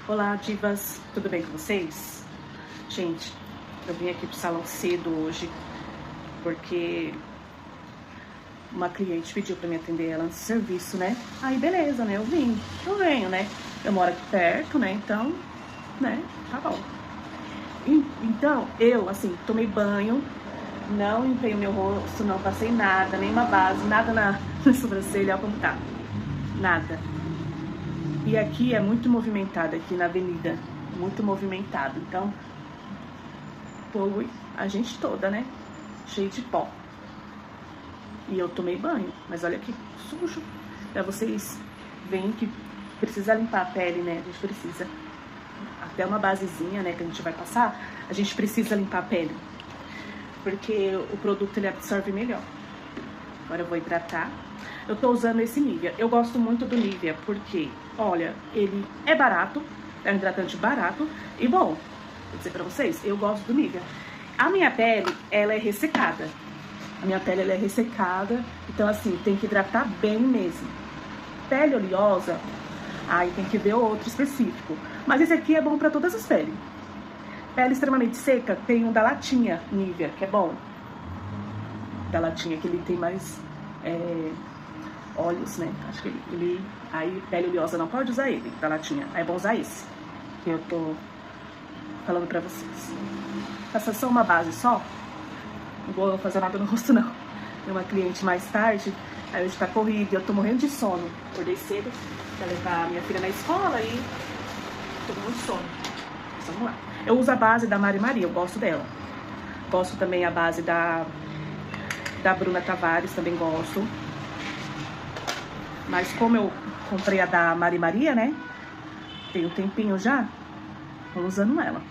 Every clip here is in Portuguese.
Olá, divas, tudo bem com vocês? Gente, eu vim aqui pro salão cedo hoje porque uma cliente pediu pra me atender ela no serviço, né? Aí beleza, né? Eu venho, né? Eu moro aqui perto, né? Então, né? Tá bom. Então, eu, assim, tomei banho, não limpei o meu rosto, não passei nada, nenhuma base, nada na sobrancelha, olha como tá. Nada. E aqui é muito movimentado, aqui na avenida, muito movimentado, então polui a gente toda, né? Cheio de pó. E eu tomei banho, mas olha que sujo. Pra vocês verem que precisa limpar a pele, né? A gente precisa. Até uma basezinha, né, que a gente vai passar, a gente precisa limpar a pele. Porque o produto ele absorve melhor. Agora eu vou hidratar. Eu tô usando esse Nivea. Eu gosto muito do Nivea porque, olha, ele é barato, é um hidratante barato e bom. Vou dizer pra vocês, eu gosto do Nivea. A minha pele, ela é ressecada. A minha pele, ela é ressecada, então assim, tem que hidratar bem mesmo. Pele oleosa, aí tem que ver outro específico. Mas esse aqui é bom pra todas as peles. Pele extremamente seca, tem um da latinha Nivea, que é bom. Da latinha, que ele tem mais óleos, né? Acho que ele... Aí, pele oleosa não pode usar ele, da latinha. Aí é bom usar esse, que eu tô falando pra vocês. Essa é só uma base só. Não vou fazer nada no rosto, não. Tem uma cliente mais tarde, aí hoje tá corrida, eu tô morrendo de sono. Acordei cedo pra levar minha filha na escola e tô com muito sono. Mas vamos lá. Eu uso a base da Mari Maria, eu gosto dela. Gosto também a base da Bruna Tavares, também gosto. Mas como eu comprei a da Mari Maria, né? Tem um tempinho já, tô usando ela.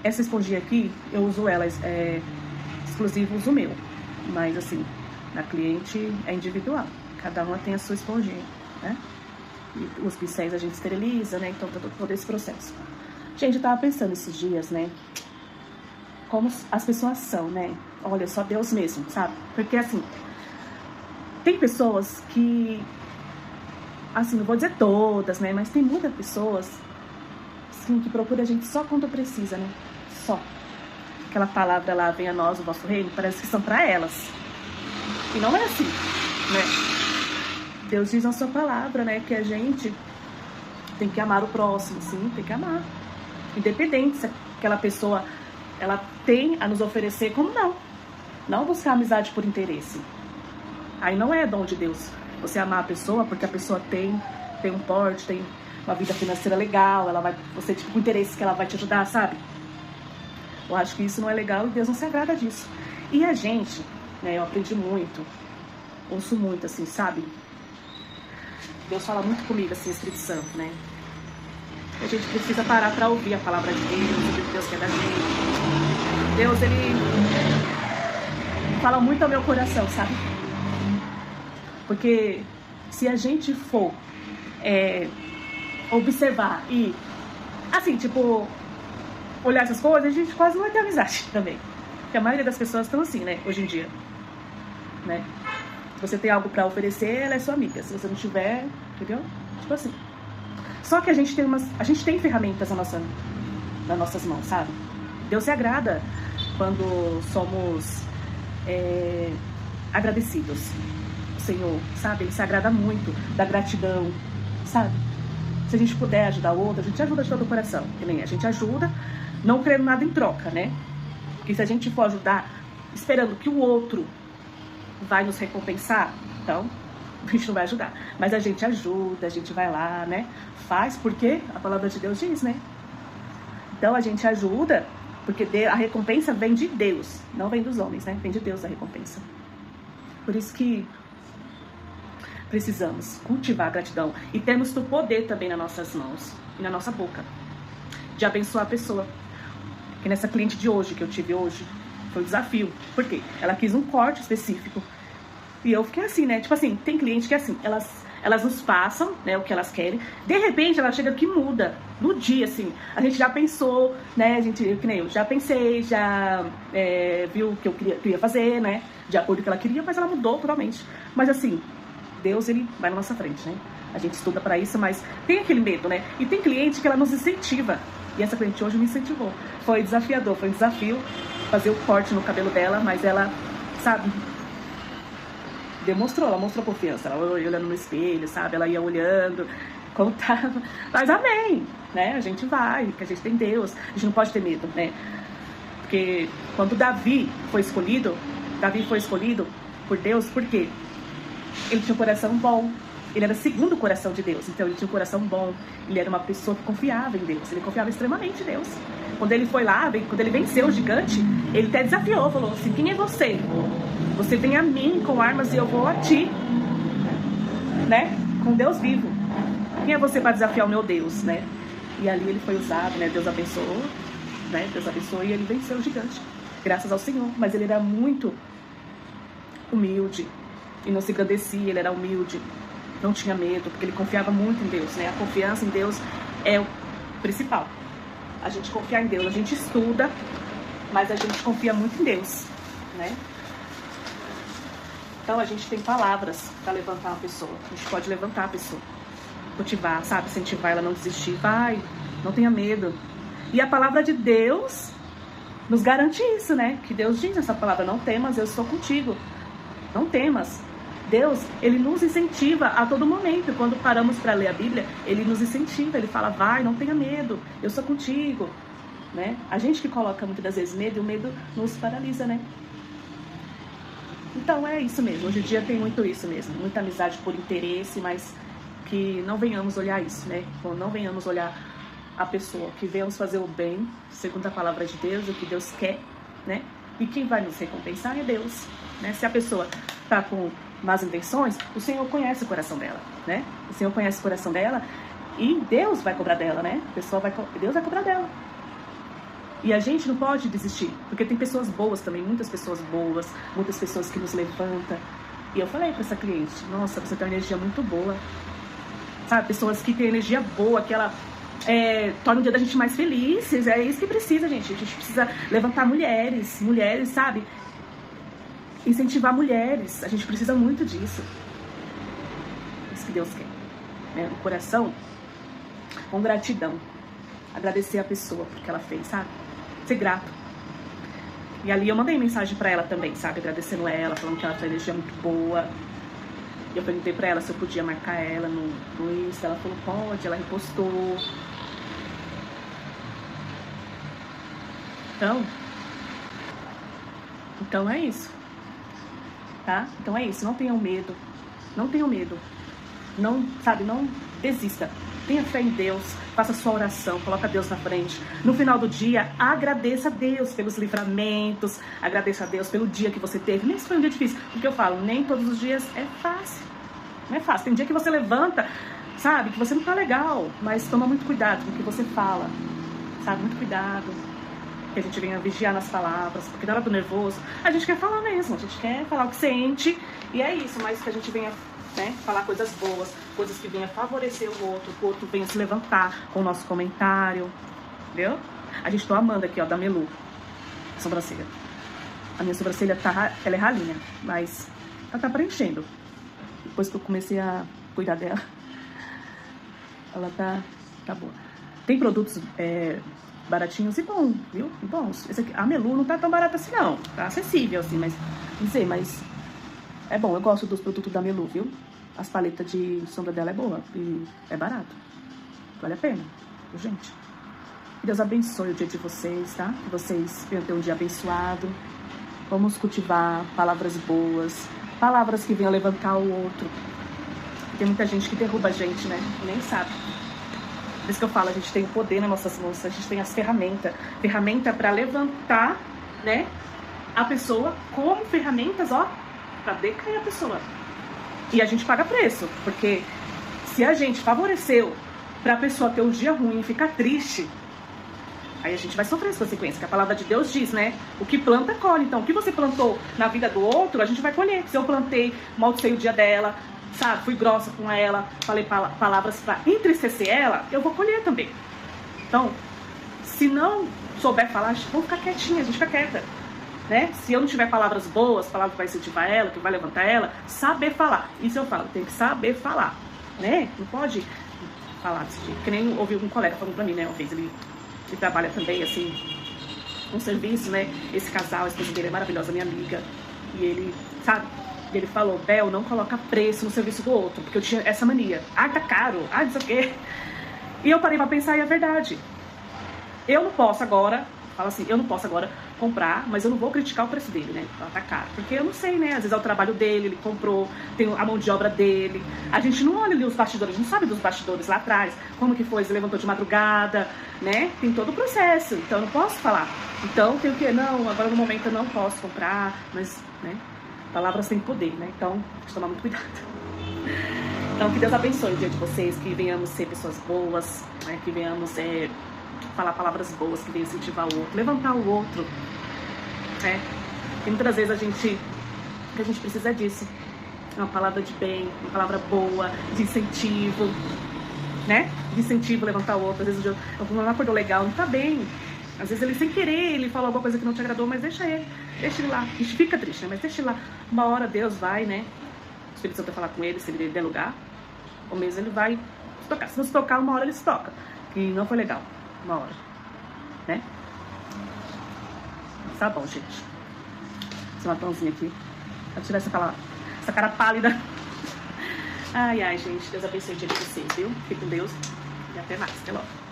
Essa esponjinha aqui, eu uso ela, exclusivo uso meu. Mas assim, na cliente é individual. Cada uma tem a sua esponjinha, né? E os pincéis a gente esteriliza, né? Então tá todo esse processo. Gente, eu tava pensando esses dias, né? Como as pessoas são, né? Olha, só Deus mesmo, sabe? Porque assim, tem pessoas que, assim, não vou dizer todas, né? Mas tem muitas pessoas, assim, que procuram a gente só quando precisa, né? Só. Aquela palavra lá, venha a nós o vosso reino, parece que são pra elas. E não é assim, né? Deus diz na sua palavra, né? Que a gente tem que amar o próximo, sim, tem que amar. Independente se aquela pessoa, ela tem a nos oferecer, como não. Não buscar amizade por interesse. Aí não é dom de Deus você amar a pessoa porque a pessoa tem um porte, tem uma vida financeira legal, ela vai, você tipo com interesse que ela vai te ajudar, sabe? Eu acho que isso não é legal e Deus não se agrada disso. E a gente, né, eu aprendi muito, ouço muito assim, sabe? Deus fala muito comigo assim, Espírito Santo, né? A gente precisa parar pra ouvir a palavra de Deus, o que Deus quer da gente. Deus, ele fala muito ao meu coração, sabe? Porque se a gente for observar e, assim, tipo, olhar essas coisas, a gente quase não vai ter amizade também. Porque a maioria das pessoas estão assim, né, hoje em dia. Né? Se você tem algo pra oferecer, ela é sua amiga. Se você não tiver, entendeu? Tipo assim. Só que a gente tem ferramentas nas nossas mãos, sabe? Deus se agrada quando somos agradecidos. Senhor, sabe? Ele se agrada muito da gratidão, sabe? Se a gente puder ajudar o outro, a gente ajuda de todo o coração. Que nem a gente ajuda, não querendo nada em troca, né? Porque se a gente for ajudar esperando que o outro vai nos recompensar, então a gente não vai ajudar. Mas a gente ajuda, a gente vai lá, né? Faz porque a palavra de Deus diz, né? Então a gente ajuda porque a recompensa vem de Deus, não vem dos homens, né? Vem de Deus a recompensa. Por isso que precisamos cultivar a gratidão e temos o poder também nas nossas mãos e na nossa boca de abençoar a pessoa. Que nessa cliente de hoje, que eu tive hoje, foi um desafio. Por quê? Ela quis um corte específico e eu fiquei assim, né? Tipo assim, tem cliente que é assim, elas nos passam, né, o que elas querem, de repente ela chega que muda no dia, assim, a gente já pensou, né, que nem eu já pensei, já viu o que eu queria fazer, né, de acordo com o que ela queria, mas ela mudou totalmente. Mas assim, Deus, ele vai na nossa frente, né? A gente estuda para isso, mas tem aquele medo, né? E tem cliente que ela nos incentiva. E essa cliente hoje me incentivou. Foi desafiador, foi um desafio fazer o corte no cabelo dela, mas ela, sabe, ela mostrou confiança. Ela olhando no espelho, sabe? Ela ia olhando, contava. Mas amém, né? A gente vai, que a gente tem Deus. A gente não pode ter medo, né? Porque quando Davi foi escolhido por Deus, por quê? Ele tinha um coração bom. Ele era segundo o coração de Deus. Então ele tinha um coração bom. Ele era uma pessoa que confiava em Deus. Ele confiava extremamente em Deus. Quando ele foi lá, quando ele venceu o gigante, ele até desafiou, falou assim: quem é você? Você vem a mim com armas e eu vou a ti, né? Com Deus vivo. Quem é você para desafiar o meu Deus, né? E ali ele foi usado, né? Deus abençoou, né? Deus abençoou e ele venceu o gigante, graças ao Senhor. Mas ele era muito humilde e não se engrandecia, ele era humilde, não tinha medo, porque ele confiava muito em Deus, né? A confiança em Deus é o principal. A gente confiar em Deus, a gente estuda, mas a gente confia muito em Deus, né? Então a gente tem palavras para levantar uma pessoa. A gente pode levantar a pessoa, motivar, sabe? Incentivar ela a não desistir. Vai, não tenha medo. E a palavra de Deus nos garante isso, né? Que Deus diz nessa palavra: não temas, eu estou contigo. Não temas. Deus, ele nos incentiva a todo momento. Quando paramos para ler a Bíblia, ele nos incentiva. Ele fala: vai, não tenha medo, eu sou contigo, né? A gente que coloca muitas das vezes medo, e o medo nos paralisa, né? Então é isso mesmo. Hoje em dia tem muito isso mesmo. Muita amizade por interesse, mas que não venhamos olhar isso, né? Não venhamos olhar a pessoa, que venhamos fazer o bem, segundo a palavra de Deus, o que Deus quer, né? E quem vai nos recompensar é Deus, né? Se a pessoa tá com más intenções, o Senhor conhece o coração dela, né? O Senhor conhece o coração dela e Deus vai cobrar dela, né? Deus vai cobrar dela. E a gente não pode desistir, porque tem pessoas boas também, muitas pessoas boas, muitas pessoas que nos levantam. E eu falei para essa cliente: nossa, você tem uma energia muito boa, sabe? Pessoas que têm energia boa, que ela torna o dia da gente mais felizes. É isso que precisa, gente. A gente precisa levantar mulheres, sabe? Incentivar mulheres. A gente precisa muito disso. Isso que Deus quer, né? O coração com gratidão. Agradecer a pessoa por que ela fez, sabe? Ser grato. E ali eu mandei mensagem pra ela também, sabe? Agradecendo ela, falando que ela tem energia muito boa. E eu perguntei pra ela se eu podia marcar ela no Insta. Ela falou: pode. Ela repostou. Então é isso, tá? Então é isso. Não tenham medo. Não tenham medo. Não, sabe? Não desista. Tenha fé em Deus, faça sua oração, coloca Deus na frente. No final do dia, agradeça a Deus pelos livramentos, agradeça a Deus pelo dia que você teve. Nem se foi um dia difícil, porque eu falo, nem todos os dias é fácil. Não é fácil. Tem dia que você levanta, sabe, que você não tá legal, mas toma muito cuidado com o que você fala, sabe, muito cuidado. Que a gente venha vigiar nas palavras, porque na hora do nervoso, a gente quer falar mesmo, a gente quer falar o que sente, e é isso, mas que a gente venha, né, falar coisas boas, coisas que venham favorecer o outro venha se levantar com o nosso comentário, entendeu? A gente tô amando aqui, ó, da Melu, sobrancelha. A minha sobrancelha ela é ralinha, mas ela tá preenchendo. Depois que eu comecei a cuidar dela, ela tá boa. Tem produtos baratinhos e bons, viu? E bons. Esse aqui, a Melu não tá tão barata assim não, tá acessível assim, mas não sei, mas é bom, eu gosto dos produtos da Melu, viu? As paletas de sombra dela é boa e é barato. Vale a pena, gente. Que Deus abençoe o dia de vocês, tá? Que vocês venham ter um dia abençoado. Vamos cultivar palavras boas, palavras que venham levantar o outro. Tem muita gente que derruba a gente, né? E nem sabe. Por isso que eu falo, a gente tem o poder nas nossas mãos, a gente tem as ferramentas. Ferramenta para levantar, né? A pessoa como ferramentas, ó, para decair a pessoa. E a gente paga preço, porque se a gente favoreceu para a pessoa ter um dia ruim e ficar triste, aí a gente vai sofrer as consequências, que a palavra de Deus diz, né? O que planta, colhe. Então, o que você plantou na vida do outro, a gente vai colher. Se eu plantei, maltei o dia dela, sabe? Fui grossa com ela, falei palavras para entristecer ela, eu vou colher também. Então, se não souber falar, vamos ficar quietinha, a gente fica quieta. Né? Se eu não tiver palavras boas, palavras que vai incentivar ela, que vai levantar ela, saber falar. Isso eu falo, tem que saber falar. né? Não pode falar desse jeito. Que nem ouvi um colega falando pra mim, né? Uma vez ele trabalha também, assim, um serviço, né? Esse casal, a esposa dele é maravilhosa, minha amiga. E ele, sabe? Ele falou, Bel, não coloca preço no serviço do outro, porque eu tinha essa mania. Ah, tá caro, ah, não sei o quê. E eu parei pra pensar e é verdade. Eu não posso agora, fala assim, eu não posso agora comprar, mas eu não vou criticar o preço dele, né? Tá caro. Porque eu não sei, né? Às vezes é o trabalho dele, ele comprou, tem a mão de obra dele. A gente não olha ali os bastidores, a gente não sabe dos bastidores lá atrás, como que foi, se levantou de madrugada, né? Tem todo o processo, então eu não posso falar. Então tem o que? Não, agora no momento eu não posso comprar, mas, né? Palavras têm poder, né? Então, tem que tomar muito cuidado. Então, que Deus abençoe o dia de vocês, que venhamos ser pessoas boas, né? Que venhamos falar palavras boas, que venham incentivar o outro, levantar o outro, né? E muitas vezes a gente precisa disso. Uma palavra de bem, uma palavra boa, de incentivo, né? De incentivo, levantar o outro. Às vezes eu não acordou legal, não tá bem. Às vezes ele sem querer, ele falou alguma coisa que não te agradou, mas deixa ele lá. A gente fica triste, né? Mas deixa ele lá. Uma hora Deus vai, né? O Espírito Santo vai falar com ele, se ele der lugar. Ou mesmo ele vai se tocar. Se não se tocar, uma hora ele se toca. Que não foi legal. Uma hora. Né? Tá bom, gente. Esse latãozinho aqui. Vou tirar essa cara pálida. Ai, ai, gente. Deus abençoe o dia de vocês, viu? Fique com Deus. E até mais. Até logo.